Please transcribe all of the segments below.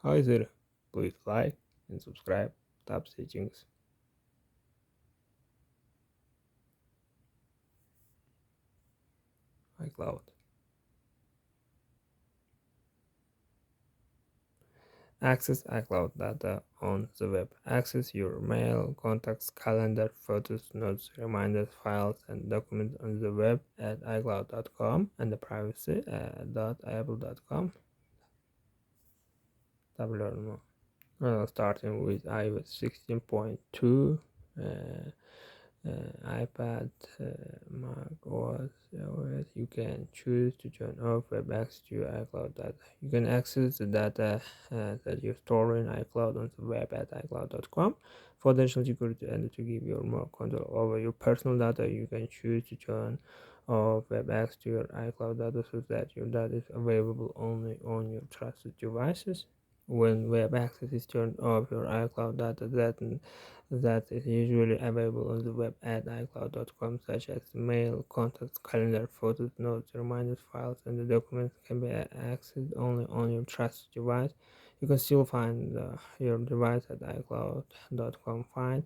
How is it? Please like and subscribe. Tab settings. iCloud. Access iCloud data on the web. Access your mail, contacts, calendar, photos, notes, reminders, files, and documents on the web at iCloud.com and the privacy .apple.com. Tab learn more. Starting with iOS 16.2. iPad, Mac OS, you can choose to turn off web access to your iCloud data. You can access the data that you store in iCloud on the web at iCloud.com. For additional security and to give you more control over your personal data, you can choose to turn off web access to your iCloud data so that your data is available only on your trusted devices. When web access is turned off, your iCloud data that is usually available on the web at iCloud.com, such as mail, contacts, calendar, photos, notes, reminders, files, and the documents can be accessed only on your trusted device. You can still find your device at iCloud.com. Fine.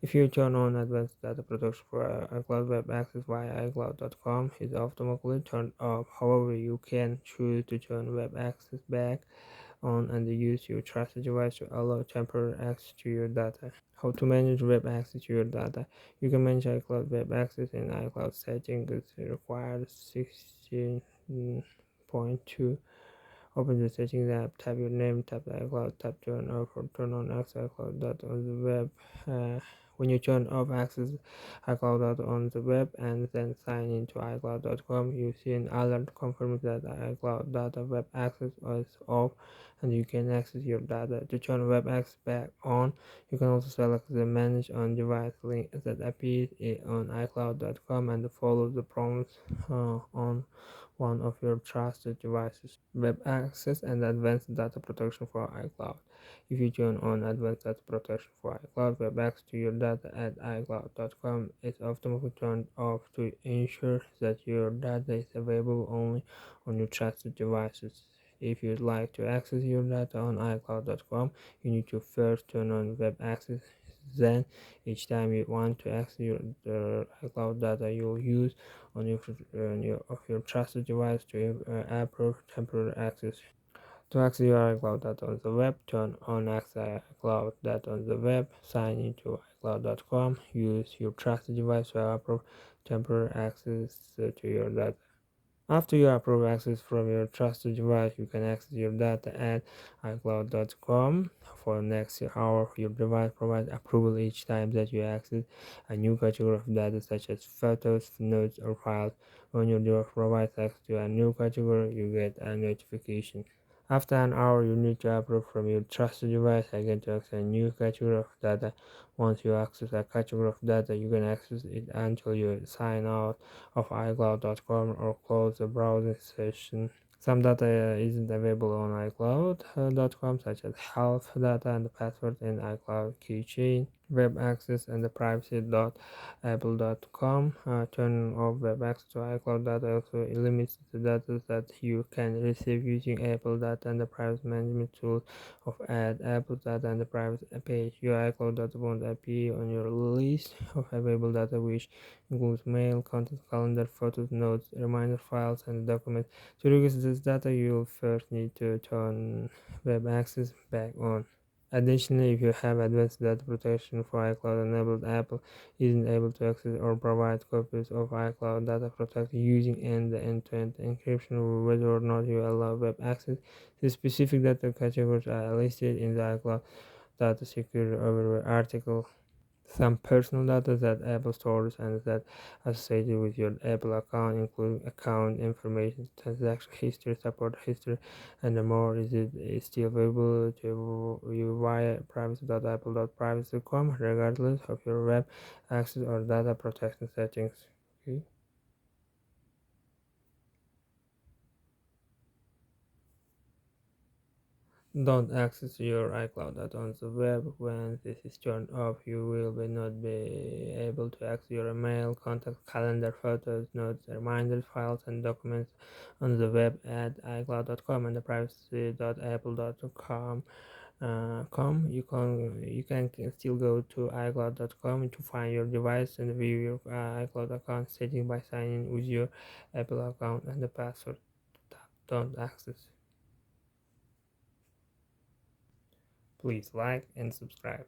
If you turn on advanced data protection for iCloud, web access via iCloud.com is automatically turned off. However, you can choose to turn web access back on and use your trusted device to allow temporary access to your data. How to manage web access to your data? You can manage iCloud web access in iCloud settings. It requires 16.2. Open the settings app, type your name, tap the iCloud, tap turn off or turn on access iCloud data on the web. When you turn off access iCloud data on the web and then sign into iCloud.com, you see an alert confirming that iCloud data web access is off and you can access your data. To turn web access back on, you can also select the manage on device link that appears on iCloud.com and follow the prompts on one of your trusted devices. Web access and advanced data protection for iCloud. If you turn on advanced data protection for iCloud, web access to your data at iCloud.com is automatically turned off to ensure that your data is available only on your trusted devices. If you'd like to access your data on iCloud.com, you need to first turn on web access. Then, each time you want to access the iCloud data, you'll use of your trusted device to approve temporary access. To access your iCloud data on the web, turn on access iCloud data on the web, sign into iCloud.com, use your trusted device to approve temporary access to your data. After you approve access from your trusted device, you can access your data at iCloud.com. For the next hour, your device provides approval each time that you access a new category of data such as photos, notes, or files. When your device provides access to a new category, you get a notification. After an hour, you need to approve from your trusted device again to access a new category of data. Once you access a category of data, you can access it until you sign out of iCloud.com or close the browsing session. Some data isn't available on iCloud.com, such as health data and the password in iCloud keychain, web access, and the privacy.apple.com. Turning off web access to iCloud data also limits the data that you can receive using Apple data and the privacy management tools of Add Apple data and the privacy page. Your iCloud data won't appear on your list of available data, which includes mail, content, calendar, photos, notes, reminder files, and documents. To request this data, you'll first need to turn web access back on. Additionally, if you have advanced data protection for iCloud enabled, Apple isn't able to access or provide copies of iCloud data protected using end-to-end encryption, whether or not you allow web access. The specific data categories are listed in the iCloud Data Security Overview article. Some personal data that Apple stores and that associated with your Apple account, including account information, transaction history, support history, and more, is still available to you via privacy.apple.privacy.com, regardless of your web access or data protection settings. Okay. Don't access your iCloud on the web. When this is turned off, you will not be able to access your email, contact, calendar, photos, notes, reminders, files, and documents on the web at iCloud.com and the privacy.apple.com. You can still go to iCloud.com to find your device and view your iCloud account setting by signing in with your Apple account and the password. Don't access. Please like and subscribe.